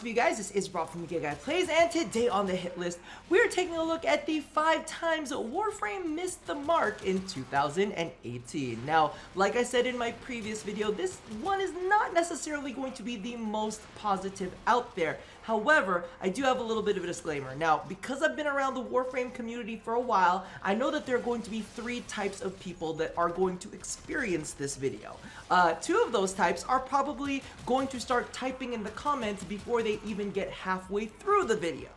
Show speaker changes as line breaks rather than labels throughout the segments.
up, you guys? This is Rob from the Guy Plays, and today on the hit list, we're taking a look at the 5 times Warframe missed the mark in 2018. Now, like I said in my previous video, this one is not necessarily going to be the most positive out there. However, I do have a little bit of a disclaimer. Now, because I've been around the Warframe community for a while, I know that there are going to be 3 types of people that are going to experience this video. 2 of those types are probably going to start typing in the comments before they even get halfway through the video.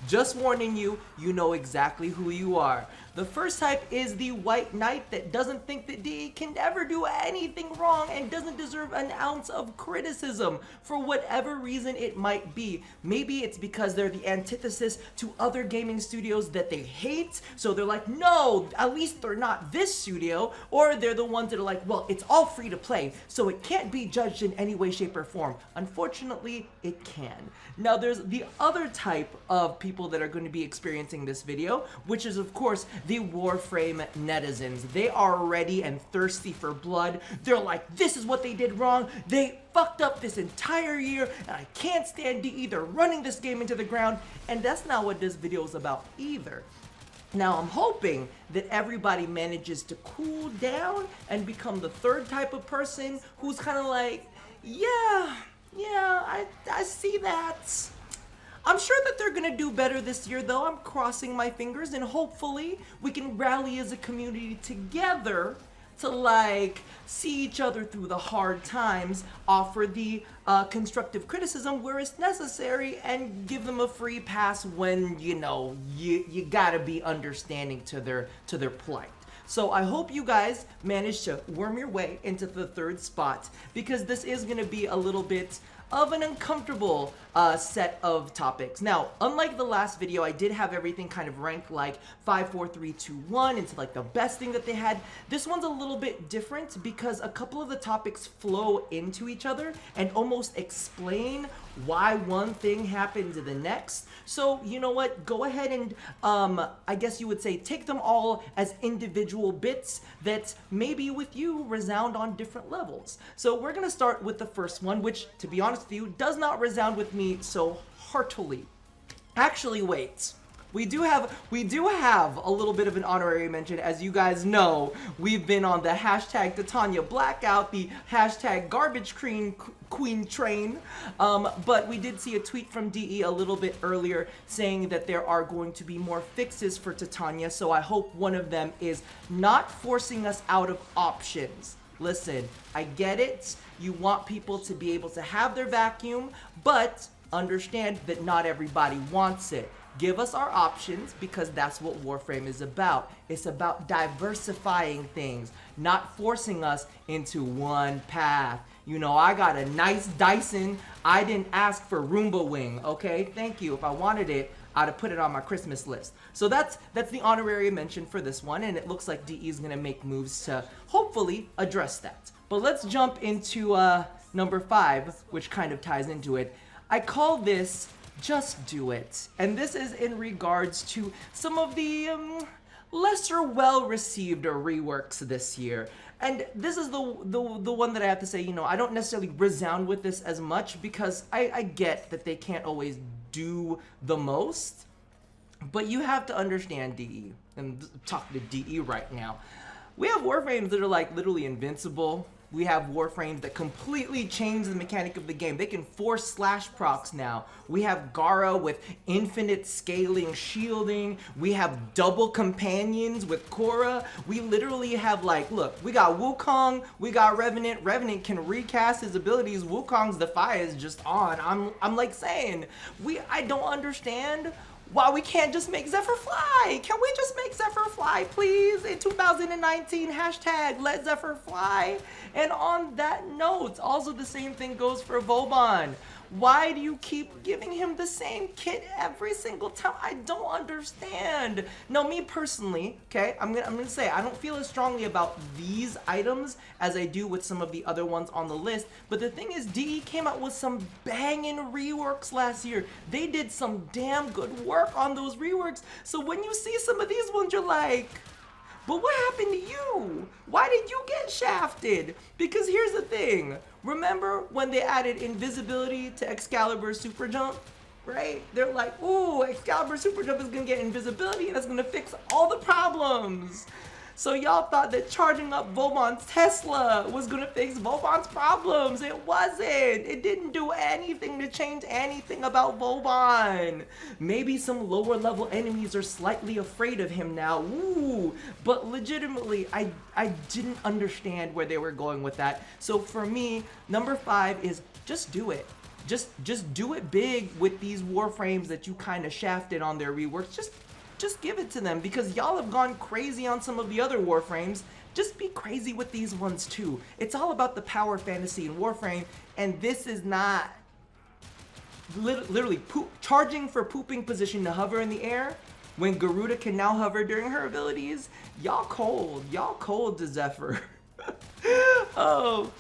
Just warning you, you know exactly who you are. The first type is the white knight that doesn't think that DE can ever do anything wrong and doesn't deserve an ounce of criticism for whatever reason it might be. Maybe it's because they're the antithesis to other gaming studios that they hate, so they're like, no, at least they're not this studio, or they're the ones that are like, well, it's all free to play, so it can't be judged in any way, shape, or form. Unfortunately, it can. Now, there's the other type of people that are going to be experiencing this video, which is, of course, the Warframe netizens. They are ready and thirsty for blood. They're like, this is what they did wrong. They fucked up this entire year, and I can't stand DE. They're running this game into the ground, and that's not what this video is about either. Now, I'm hoping that everybody manages to cool down and become the third type of person who's kind of like, yeah, I see that. I'm sure that they're gonna do better this year, though. I'm crossing my fingers, and hopefully we can rally as a community together to, like, see each other through the hard times, offer the constructive criticism where it's necessary, and give them a free pass when, you know, you gotta be understanding to their plight. So I hope you guys manage to worm your way into the third spot, because this is gonna be a little bit of an uncomfortable set of topics. Now, unlike the last video, I did have everything kind of ranked like 5, 4, 3, 2, 1 into like the best thing that they had. This one's a little bit different because a couple of the topics flow into each other and almost explain why one thing happened to the next. So, you know what? Go ahead and, I guess you would say, take them all as individual bits that maybe with you resound on different levels. So we're gonna start with the first one, which, to be honest with you, does not resound with me so heartily. Actually, wait. We do have a little bit of an honorary mention. As you guys know, we've been on the hashtag Titania blackout, the hashtag garbage queen train, but we did see a tweet from DE a little bit earlier saying that there are going to be more fixes for Titania, so I hope one of them is not forcing us out of options. Listen, I get it. You want people to be able to have their vacuum, but understand that not everybody wants it. Give us our options, because that's what Warframe is about. It's about diversifying things, not forcing us into one path. You know, I got a nice Dyson. I didn't ask for Roomba Wing, okay? Thank you. If I wanted it, I'd have put it on my Christmas list. So that's the honorary mention for this one, and it looks like DE is gonna make moves to hopefully address that. But let's jump into number 5, which kind of ties into it. I call this Just Do It. And this is in regards to some of the lesser well-received reworks this year. And this is the one that I have to say, you know, I don't necessarily resound with this as much, because I get that they can't always do the most. But you have to understand, DE, and I'm talking to DE right now. We have Warframes that are like literally invincible. We have Warframes that completely change the mechanic of the game. They can force slash procs now. We have Gara with infinite scaling shielding. We have double companions with Korra. We literally have, like, look, we got Wukong, we got Revenant. Revenant can recast his abilities. Wukong's Defy is just on. I'm like saying, I don't understand why we can't just make Zephyr fly. Can we just make Zephyr fly, please? In 2019, hashtag let Zephyr fly. And on that note, also the same thing goes for Vauban. Why do you keep giving him the same kit every single time? I don't understand. Now, me personally, okay, I'm gonna say I don't feel as strongly about these items as I do with some of the other ones on the list. But the thing is, DE came out with some banging reworks last year. They did some damn good work on those reworks. So when you see some of these ones, you're like, But what happened to you? Why did you get shafted? Because here's the thing. Remember when they added invisibility to Excalibur Super Jump? Right? They're like, ooh, Excalibur Super Jump is gonna get invisibility and that's gonna fix all the problems. So y'all thought that charging up Vauban's Tesla was gonna fix Vauban's problems. It wasn't. It didn't do anything to change anything about Vauban. Maybe some lower level enemies are slightly afraid of him now. Ooh, but legitimately, I didn't understand where they were going with that. So for me, number 5 is just do it. Just do it big with these Warframes that you kind of shafted on their reworks. Just give it to them, because y'all have gone crazy on some of the other Warframes. Just be crazy with these ones too. It's all about the power fantasy in Warframe, and this is not literally charging for pooping position to hover in the air when Garuda can now hover during her abilities. Y'all cold to Zephyr. Oh.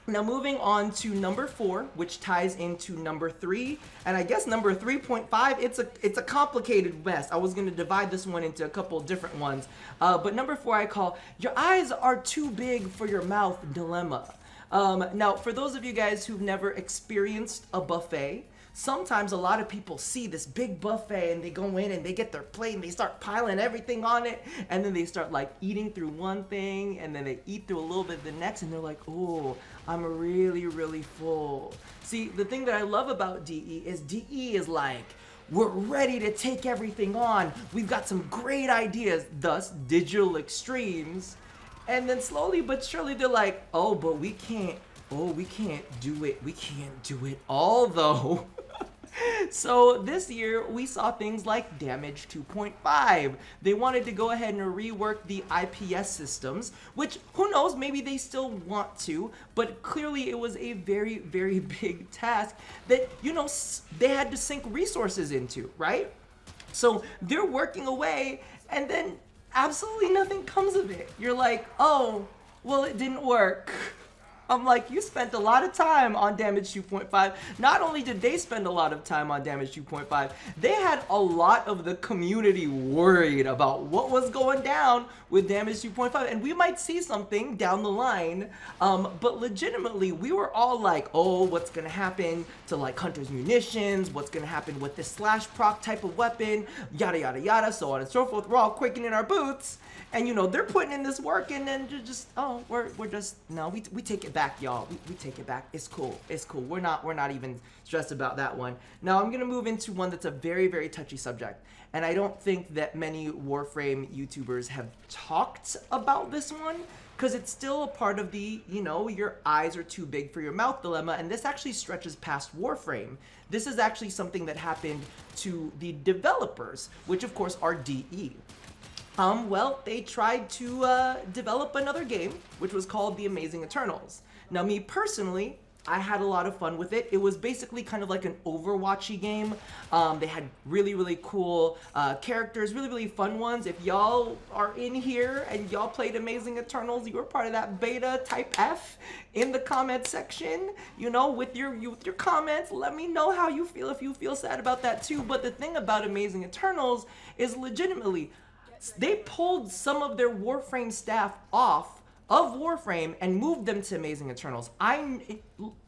Now moving on to number 4, which ties into number 3, and I guess number 3.5, it's a complicated mess. I was going to divide this one into a couple different ones, but number 4 I call your eyes are too big for your mouth dilemma. Now for those of you guys who've never experienced a buffet, sometimes a lot of people see this big buffet and they go in and they get their plate and they start piling everything on it, and then they start like eating through one thing and then they eat through a little bit of the next, and they're like, oh, I'm really full. See, the thing that I love about DE is like, we're ready to take everything on. We've got some great ideas, thus digital extremes. And then slowly but surely they're like, oh, but we can't do it. We can't do it all though. So this year we saw things like Damage 2.5. They wanted to go ahead and rework the IPS systems, which who knows, maybe they still want to, but clearly it was a very big task that, you know, they had to sink resources into, right? So they're working away and then absolutely nothing comes of it. You're like, oh, well, it didn't work. I'm like, you spent a lot of time on Damage 2.5. Not only did they spend a lot of time on Damage 2.5, they had a lot of the community worried about what was going down with Damage 2.5. And we might see something down the line, but legitimately, we were all like, oh, what's gonna happen to like Hunter's Munitions? What's gonna happen with this slash proc type of weapon? Yada, yada, yada, so on and so forth. We're all quaking our boots. And you know, they're putting in this work and then just, oh, we're just, no, we take it back, y'all. We take it back. It's cool. It's cool. We're not even stressed about that one. Now I'm gonna move into one that's a very touchy subject. And I don't think that many Warframe YouTubers have talked about this one, because it's still a part of the, you know, your eyes are too big for your mouth dilemma, and this actually stretches past Warframe. This is actually something that happened to the developers, which of course are DE. Well, they tried to develop another game, which was called The Amazing Eternals. Now, me personally, I had a lot of fun with it. It was basically kind of like an Overwatchy game. They had really cool characters, really fun ones. If y'all are in here and y'all played Amazing Eternals, you were part of that beta type F, in the comment section, you know, with your comments, let me know how you feel, if you feel sad about that too. But the thing about Amazing Eternals is legitimately, they pulled some of their Warframe staff off of Warframe and moved them to Amazing Eternals.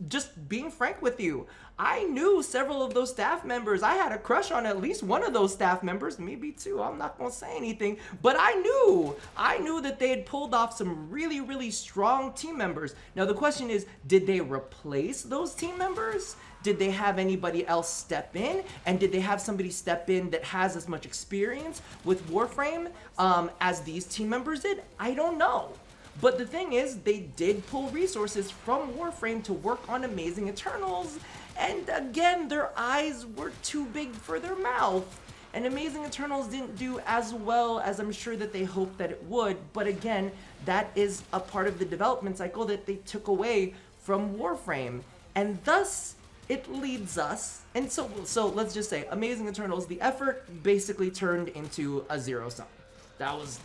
Just being frank with you, I knew several of those staff members. I had a crush on at least one of those staff members, maybe two. I'm not gonna say anything, but I knew that they had pulled off some really strong team members. Now the question is, did they replace those team members? Did they have anybody else step in? And did they have somebody step in that has as much experience with Warframe as these team members did? I don't know. But the thing is, they did pull resources from Warframe to work on Amazing Eternals, and again, their eyes were too big for their mouth. And Amazing Eternals didn't do as well as I'm sure that they hoped that it would, but again, that is a part of the development cycle that they took away from Warframe. And thus, it leads us, and so let's just say, Amazing Eternals, the effort basically turned into a zero sum.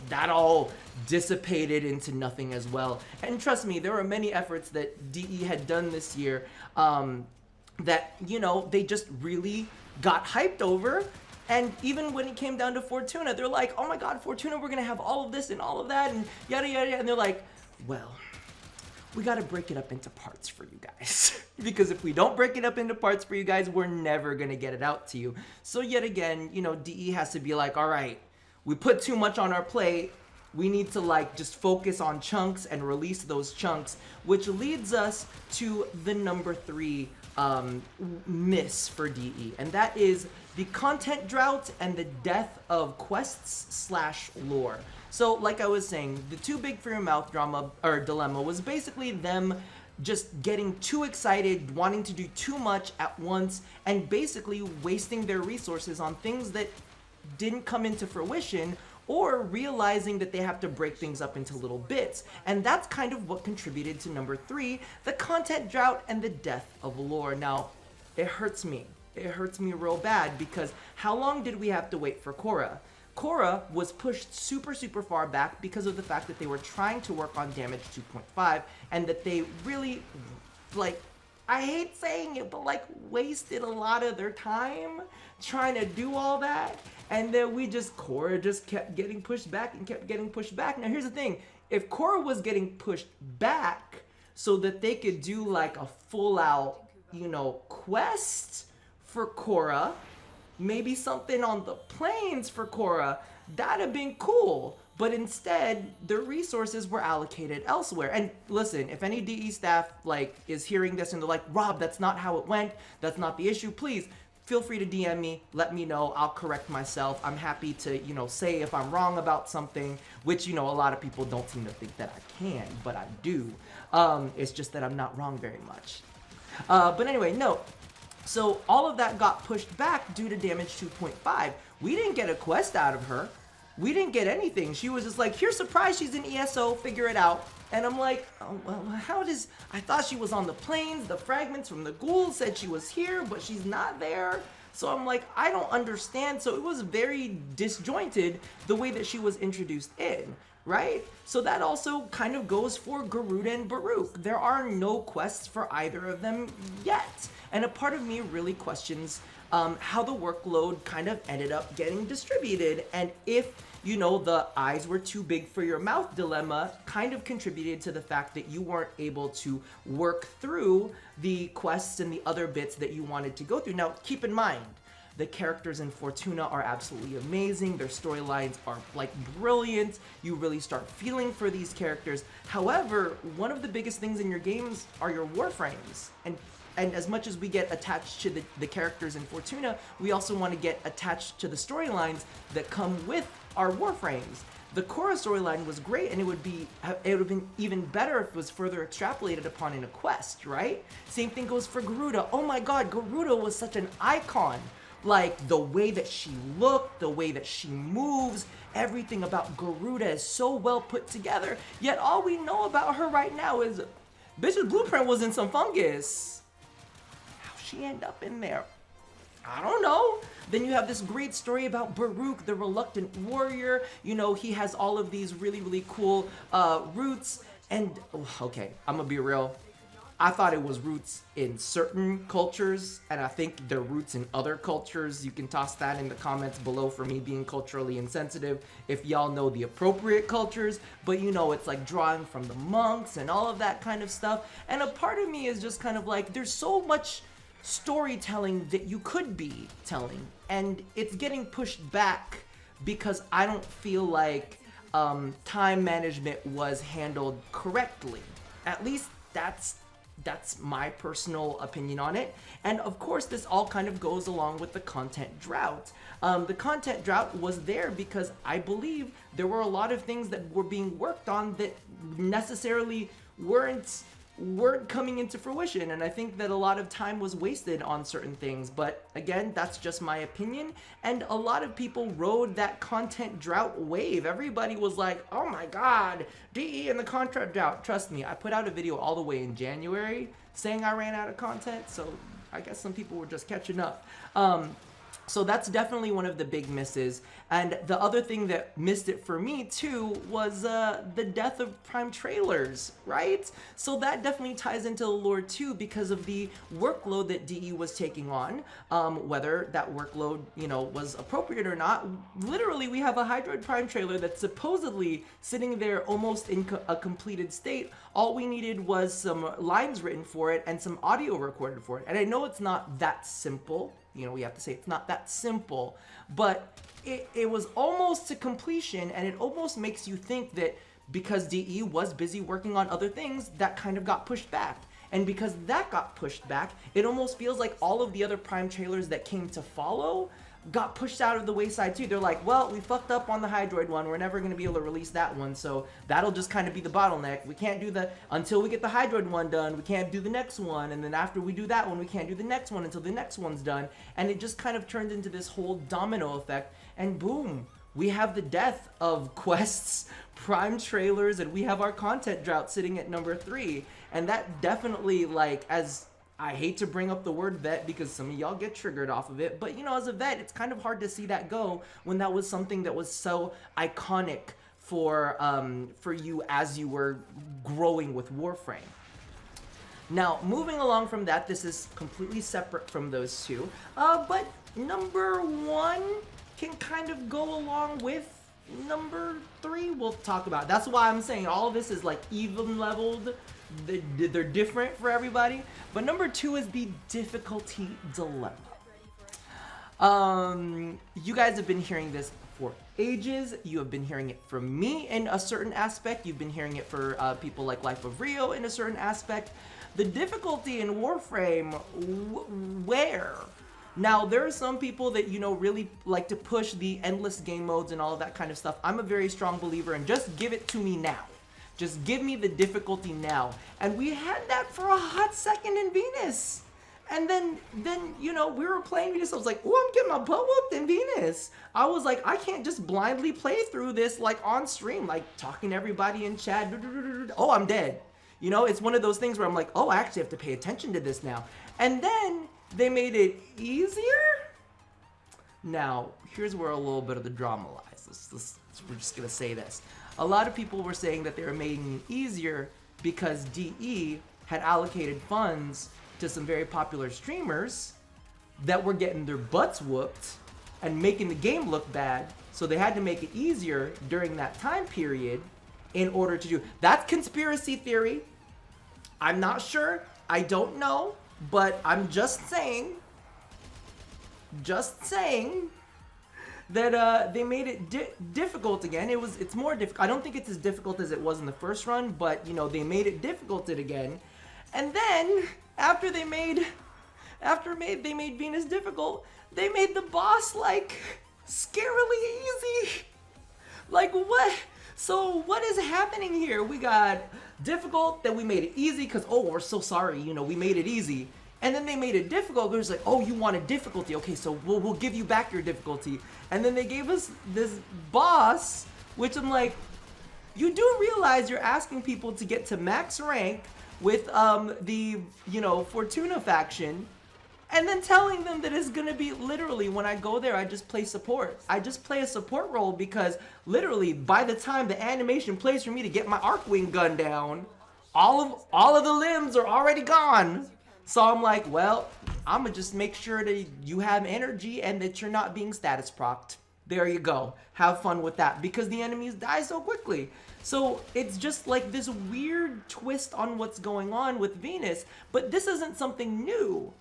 That all dissipated into nothing as well. And trust me, there were many efforts that DE had done this year that, you know, they just really got hyped over, And even when it came down to Fortuna, they're like, oh my god, Fortuna, we're gonna have all of this and all of that and yada yada, and they're like, well, we gotta break it up into parts for you guys. Because if we don't break it up into parts for you guys, we're never gonna get it out to you. So yet again, you know, DE has to be like, all right, we put too much on our plate. We need to like just focus on chunks and release those chunks, which leads us to the number 3 miss for DE, and that is the content drought and the death of quests / lore. So like I was saying, the too big for your mouth drama or dilemma was basically them just getting too excited, wanting to do too much at once, and basically wasting their resources on things that didn't come into fruition, or realizing that they have to break things up into little bits. And that's kind of what contributed to number 3, the content drought and the death of lore. Now, it hurts me. It hurts me real bad, because how long did we have to wait for Korra? Korra was pushed super far back because of the fact that they were trying to work on damage 2.5, and that they really, like, I hate saying it, but like wasted a lot of their time trying to do all that. And then Korra just kept getting pushed back and kept getting pushed back. Now here's the thing, if Korra was getting pushed back so that they could do like a full out, you know, quest for Korra, maybe something on the plains for Korra, that'd have been cool. But instead, their resources were allocated elsewhere. And listen, if any DE staff like is hearing this and they're like, Rob, that's not how it went, that's not the issue, please feel free to DM me, let me know, I'll correct myself. I'm happy to, you know, say if I'm wrong about something, which, you know, a lot of people don't seem to think that I can, but I do. It's just that I'm not wrong very much. But anyway, no. So all of that got pushed back due to damage 2.5. We didn't get a quest out of her. We didn't get anything. She was just like, here's surprise, she's in ESO, figure it out. And I'm like, oh, well, I thought she was on the plains. The fragments from the ghouls said she was here, but she's not there. So I'm like, I don't understand. So it was very disjointed the way that she was introduced in, right? So that also kind of goes for Garuda and Baruch. There are no quests for either of them yet. And a part of me really questions how the workload kind of ended up getting distributed, and if, you know, the eyes were too big for your mouth dilemma kind of contributed to the fact that you weren't able to work through the quests and the other bits that you wanted to go through. Now, keep in mind, the characters in Fortuna are absolutely amazing. Their storylines are like brilliant. You really start feeling for these characters. However, one of the biggest things in your games are your warframes. And as much as we get attached to the characters in Fortuna, we also want to get attached to the storylines that come with our warframes. The Korra storyline was great, and it would have been even better if it was further extrapolated upon in a quest, right? Same thing goes for Garuda. Oh my god, Garuda was such an icon. Like, the way that she looked, the way that she moves, everything about Garuda is so well put together. Yet all we know about her right now is Bitch's blueprint was in some fungus. She end up in there? I don't know. Then you have this great story about Baruch, the reluctant warrior. You know, he has all of these really cool roots. And, okay, I'm gonna be real. I thought it was roots in certain cultures, and I think they're roots in other cultures. You can toss that in the comments below for me being culturally insensitive if y'all know the appropriate cultures. But you know, it's like drawing from the monks and all of that kind of stuff. And a part of me is just kind of like, there's so much storytelling that you could be telling, and it's getting pushed back because I don't feel like time management was handled correctly. At least that's my personal opinion on it. And of course, this all kind of goes along with the content drought. The content drought was there because I believe there were a lot of things that were being worked on that necessarily weren't coming into fruition, and I think that a lot of time was wasted on certain things. But again, that's just my opinion, and a lot of people rode that content drought wave. Everybody was like, oh my god, DE and the content drought. Trust me, I put out a video all the way in January saying I ran out of content, so I guess some people were just catching up. So that's definitely one of the big misses. And the other thing that missed it for me too was the death of prime trailers, right? So that definitely ties into the lore too because of the workload that DE was taking on, whether that workload, you know, was appropriate or not. Literally, we have a Hydroid prime trailer that's supposedly sitting there almost in a completed state. All we needed was some lines written for it and some audio recorded for it. And I know it's not that simple. You know, we have to say it's not that simple, but it was almost to completion, and it almost makes you think that because DE was busy working on other things, that kind of got pushed back. And because that got pushed back, it almost feels like all of the other prime trailers that came to follow got pushed out of the wayside too. They're like, well, we fucked up on the Hydroid one. We're never going to be able to release that one. So that'll just kind of be the bottleneck. We can't do until we get the Hydroid one done, we can't do the next one. And then after we do that one, we can't do the next one until the next one's done. And it just kind of turned into this whole domino effect. And boom, we have the death of quests, prime trailers, and we have our content drought sitting at number 3. And that definitely, like, as I hate to bring up the word vet because some of y'all get triggered off of it, but you know, as a vet, it's kind of hard to see that go when that was something that was so iconic for you as you were growing with Warframe. Now, moving along from that, this is completely separate from those two, but number 1 can kind of go along with number 3 we'll talk about. That's why I'm saying all of this is like even leveled. They're different for everybody. But number 2 is the difficulty dilemma. You guys have been hearing this for ages. You have been hearing it from me in a certain aspect. You've been hearing it for people like Life of Rio in a certain aspect. The difficulty in Warframe, where? Now, there are some people that, you know, really like to push the endless game modes and all of that kind of stuff. I'm a very strong believer in just give it to me now. Just give me the difficulty now. And we had that for a hot second in Venus. And then you know, we were playing Venus. I was like, oh, I'm getting my butt whooped in Venus. I was like, I can't just blindly play through this like on stream, like talking to everybody in chat. Oh, I'm dead. You know, it's one of those things where I'm like, oh, I actually have to pay attention to this now. And then they made it easier. Now, here's where a little bit of the drama lies. We're just going to say this. A lot of people were saying that they were making it easier because DE had allocated funds to some very popular streamers that were getting their butts whooped and making the game look bad. So they had to make it easier during that time period in order to do. That's conspiracy theory. I'm not sure. I don't know. But I'm just saying that they made it difficult again. It's more difficult. I don't think it's as difficult as it was in the first run, but you know, they made it difficult again. And then after they made Venus difficult, they made the boss like scarily easy. Like what? So what is happening here? We got difficult, then we made it easy because, oh, we're so sorry, you know, we made it easy. And then they made it difficult. It was like, oh, you wanted difficulty. Okay, so we'll give you back your difficulty. And then they gave us this boss, which I'm like, you do realize you're asking people to get to max rank with the, you know, Fortuna faction, and then telling them that it's gonna be literally, when I go there, I just play support. I just play a support role because literally by the time the animation plays for me to get my Arcwing gun down, all of the limbs are already gone. So I'm like, well, I'm gonna just make sure that you have energy and that you're not being status procced. There you go. Have fun with that because the enemies die so quickly. So it's just like this weird twist on what's going on with Venus, but this isn't something new.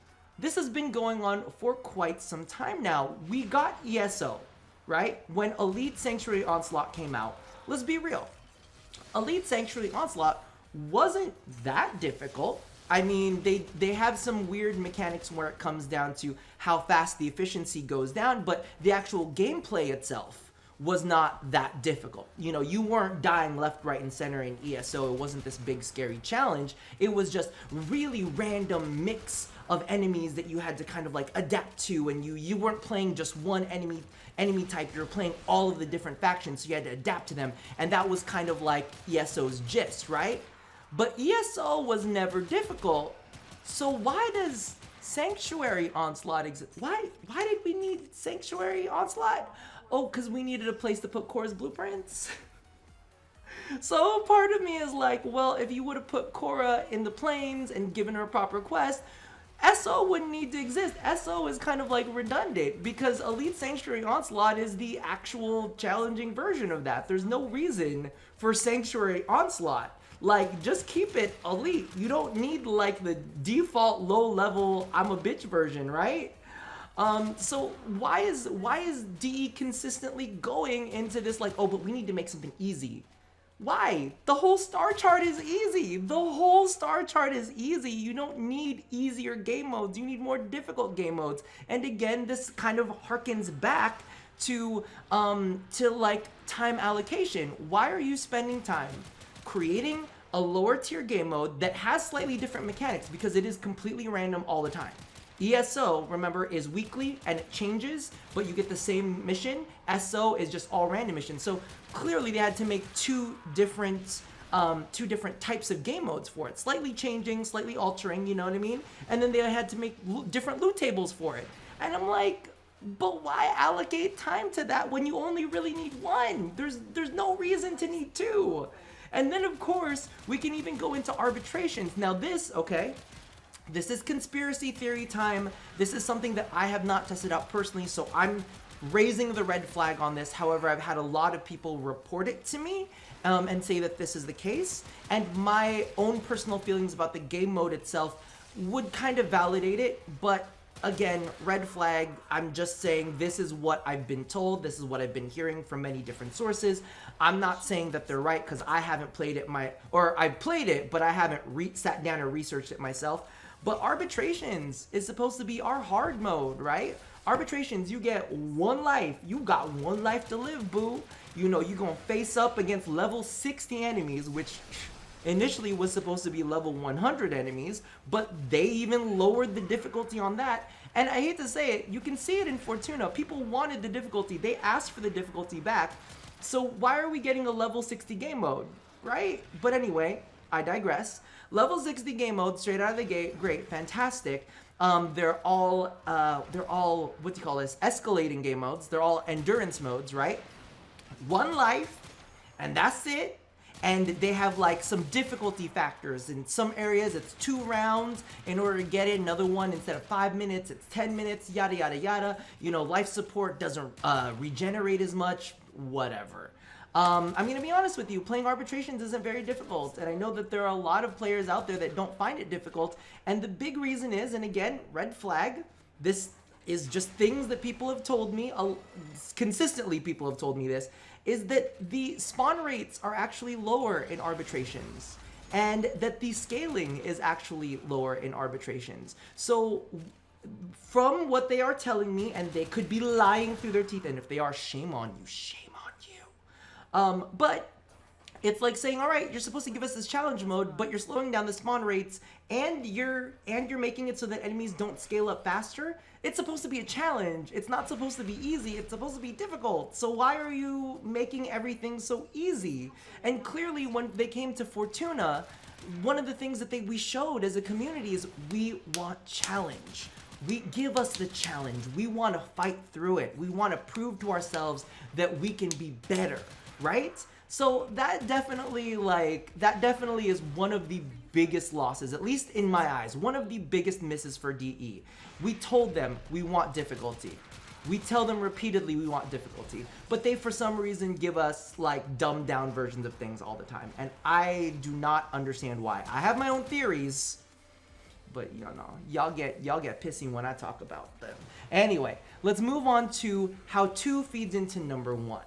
This has been going on for quite some time now. We got ESO, right? When Elite Sanctuary Onslaught came out, let's be real. Elite Sanctuary Onslaught wasn't that difficult. I mean, they have some weird mechanics where it comes down to how fast the efficiency goes down, but the actual gameplay itself was not that difficult. You know, you weren't dying left, right, and center in ESO. It wasn't this big, scary challenge. It was just really random mix of enemies that you had to kind of like adapt to, and you weren't playing just one enemy type. You were playing all of the different factions, so you had to adapt to them, and that was kind of like ESO's gist, right? But ESO was never difficult, so why does Sanctuary Onslaught exists. Why did we need Sanctuary Onslaught? Oh, because we needed a place to put Korra's blueprints. So part of me is like, well, if you would have put Korra in the plains and given her a proper quest, SO wouldn't need to exist. SO is kind of like redundant because Elite Sanctuary Onslaught is the actual challenging version of that. There's no reason for Sanctuary Onslaught. Like, just keep it Elite. You don't need like the default low level I'm a bitch version, right? So why is DE consistently going into this like, oh, but we need to make something easy? Why? The whole star chart is easy. The whole star chart is easy. You don't need easier game modes. You need more difficult game modes. And again, this kind of harkens back to like time allocation. Why are you spending time creating a lower tier game mode that has slightly different mechanics? Because it is completely random all the time. ESO, remember, is weekly and it changes, but you get the same mission. SO is just all random missions. So clearly they had to make two different types of game modes for it. Slightly changing, slightly altering, you know what I mean? And then they had to make different loot tables for it. And I'm like, but why allocate time to that when you only really need one? There's no reason to need two. And then of course, we can even go into arbitrations. Now this, okay, this is conspiracy theory time. This is something that I have not tested out personally, so I'm raising the red flag on this. However, I've had a lot of people report it to me and say that this is the case. And my own personal feelings about the game mode itself would kind of validate it. But again, red flag, I'm just saying this is what I've been told. This is what I've been hearing from many different sources. I'm not saying that they're right because I haven't played it I've played it, but I haven't sat down and researched it myself. But arbitrations is supposed to be our hard mode, right? Arbitrations, you get one life. You got one life to live, boo. You know, you're gonna face up against level 60 enemies, which initially was supposed to be level 100 enemies, but they even lowered the difficulty on that. And I hate to say it, you can see it in Fortuna. People wanted the difficulty. They asked for the difficulty back. So why are we getting a level 60 game mode, right? But anyway, I digress. Level 60 game mode, straight out of the gate, great, fantastic. They're all, what do you call this? Escalating game modes. They're all endurance modes, right? One life, and that's it. And they have like some difficulty factors. In some areas, it's 2 rounds. In order to get it, another one, instead of 5 minutes, it's 10 minutes, yada, yada, yada. You know, life support doesn't regenerate as much, whatever. I'm going to be honest with you, playing arbitrations isn't very difficult, and I know that there are a lot of players out there that don't find it difficult, and the big reason is, and again, red flag, this is just things that people have told me, consistently people have told me this, is that the spawn rates are actually lower in arbitrations, and that the scaling is actually lower in arbitrations. So from what they are telling me, and they could be lying through their teeth, and if they are, shame on you, shame on you. But it's like saying, all right, you're supposed to give us this challenge mode, but you're slowing down the spawn rates and you're making it so that enemies don't scale up faster. It's supposed to be a challenge. It's not supposed to be easy. It's supposed to be difficult. So why are you making everything so easy? And clearly when they came to Fortuna, one of the things that we showed as a community is we want challenge. We give us the challenge. We want to fight through it. We want to prove to ourselves that we can be better, right? So that definitely is one of the biggest losses, at least in my eyes, one of the biggest misses for DE. We told them we want difficulty. We tell them repeatedly we want difficulty, but they for some reason give us like dumbed down versions of things all the time. And I do not understand why. I have my own theories, but you know, y'all get pissy when I talk about them. Anyway, let's move on to how 2 feeds into number 1.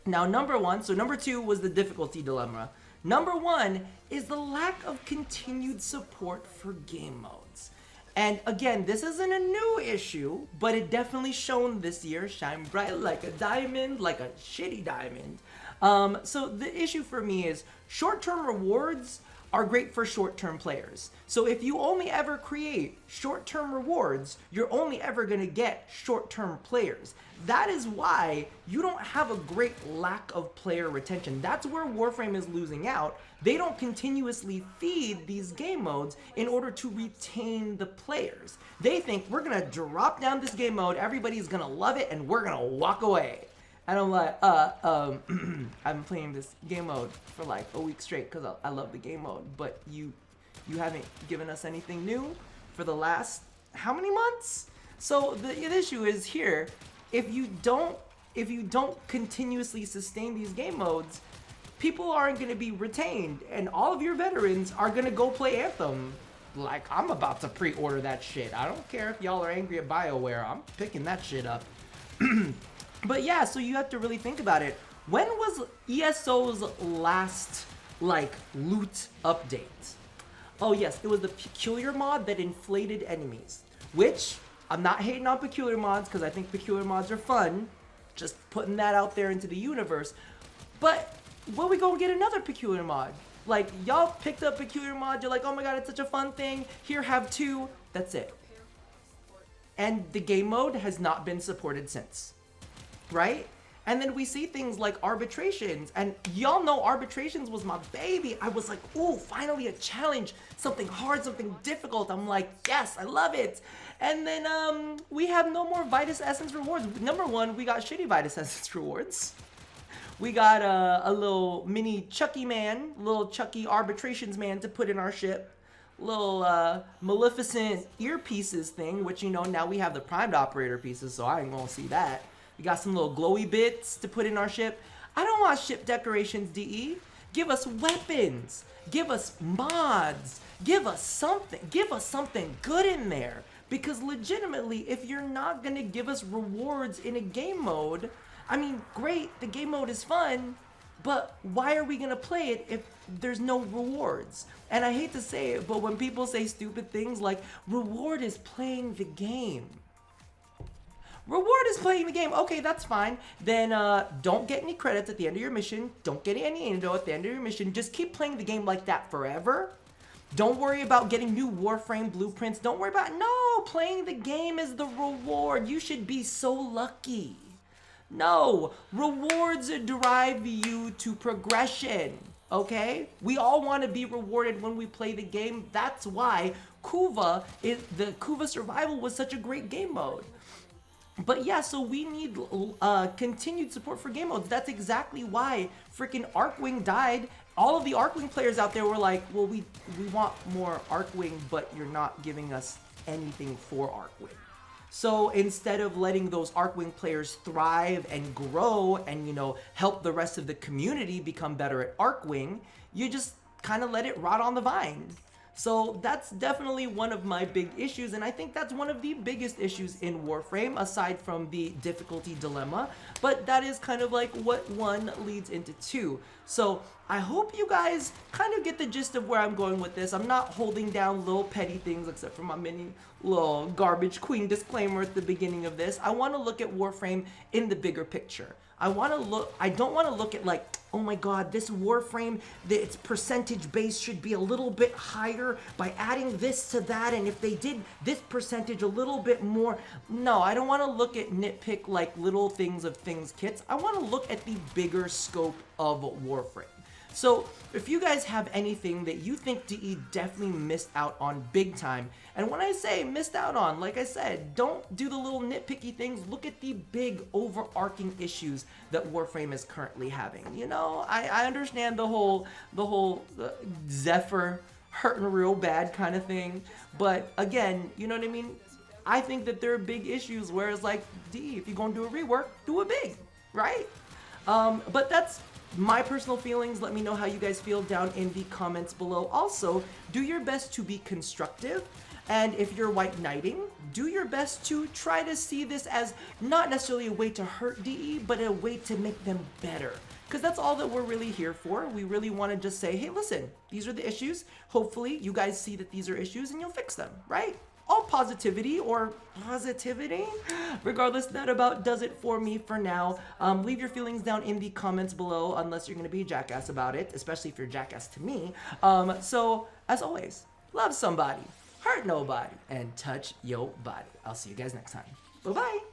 Now, number 1, so number 2 was the difficulty dilemma. Number 1 is the lack of continued support for game modes. And again, this isn't a new issue, but it definitely shone this year, shine bright like a diamond, like a shitty diamond. So the issue for me is short-term rewards are great for short-term players. So if you only ever create short-term rewards, you're only ever gonna get short-term players. That is why you don't have a great lack of player retention. That's where Warframe is losing out. They don't continuously feed these game modes in order to retain the players. They think we're gonna drop down this game mode, everybody's gonna love it, and we're gonna walk away. And I'm like, I've been playing this game mode for like a week straight because I love the game mode, but you haven't given us anything new for the last how many months? So the issue is here, if you don't continuously sustain these game modes, people aren't going to be retained, and all of your veterans are going to go play Anthem. Like, I'm about to pre-order that shit. I don't care if y'all are angry at BioWare, I'm picking that shit up. But yeah, so you have to really think about it. When was ESO's last, like, loot update? Oh yes, it was the Peculiar mod that inflated enemies. Which, I'm not hating on Peculiar mods, because I think Peculiar mods are fun. Just putting that out there into the universe. But, when we go get another Peculiar mod? Like, y'all picked up Peculiar mod, you're like, oh my god, it's such a fun thing. Here, have 2. That's it. And the game mode has not been supported since. Right? And then we see things like arbitrations, and y'all know arbitrations was my baby. I was like, ooh, finally a challenge, something hard, something difficult. I'm like, yes, I love it. And then we have no more Vitus Essence rewards. Number one, we got shitty Vitus Essence rewards. We got a little mini Chucky man, little Chucky arbitrations man to put in our ship. Little Maleficent earpieces thing, which, you know, now we have the primed operator pieces, so I ain't gonna see that. We got some little glowy bits to put in our ship. I don't want ship decorations, DE. Give us weapons. Give us mods. Give us something good in there. Because legitimately, if you're not gonna give us rewards in a game mode, I mean, great, the game mode is fun, but why are we gonna play it if there's no rewards? And I hate to say it, but when people say stupid things like, reward is playing the game. Reward is playing the game. Okay, that's fine. Then don't get any credits at the end of your mission. Don't get any Indo at the end of your mission. Just keep playing the game like that forever. Don't worry about getting new Warframe blueprints. Don't worry about, no, playing the game is the reward. You should be so lucky. No, rewards drive you to progression, okay? We all want to be rewarded when we play the game. That's why the Kuva Survival was such a great game mode. But yeah, so we need continued support for game modes. That's exactly why freaking Arcwing died. All of the Arcwing players out there were like, well, we want more Arcwing, but you're not giving us anything for Arcwing. So instead of letting those Arcwing players thrive and grow and, you know, help the rest of the community become better at Arcwing, you just kind of let it rot on the vine. So that's definitely one of my big issues, and I think that's one of the biggest issues in Warframe, aside from the difficulty dilemma, but that is kind of like what one leads into two. So I hope you guys kind of get the gist of where I'm going with this. I'm not holding down little petty things except for my mini little garbage queen disclaimer at the beginning of this. I want to look at Warframe in the bigger picture. I don't want to look at like, oh my god, this Warframe, its percentage base should be a little bit higher by adding this to that, and if they did this percentage a little bit more. No, I don't want to look at nitpick like little things of things kits. I want to look at the bigger scope of Warframe. So if you guys have anything that you think DE definitely missed out on big time, and when I say missed out on, like I said, don't do the little nitpicky things, look at the big overarching issues that Warframe is currently having. You know, I understand the whole Zephyr hurting real bad kind of thing, but again, you know what I mean? I think that there are big issues where it's like, DE, if you're gonna do a rework, do it big, right? But that's my personal feelings. Let me know how you guys feel down in the comments below. Also, do your best to be constructive, and if you're white knighting, do your best to try to see this as not necessarily a way to hurt DE, but a way to make them better. Because that's all that we're really here for. We really want to just say, hey, listen, these are the issues. Hopefully, you guys see that these are issues and you'll fix them, right? all positivity or positivity. Regardless, that about does it for me for now. Leave your feelings down in the comments below, unless you're gonna be a jackass about it, especially if you're a jackass to me. So as always, love somebody, hurt nobody, and touch your body. I'll see you guys next time. Bye bye.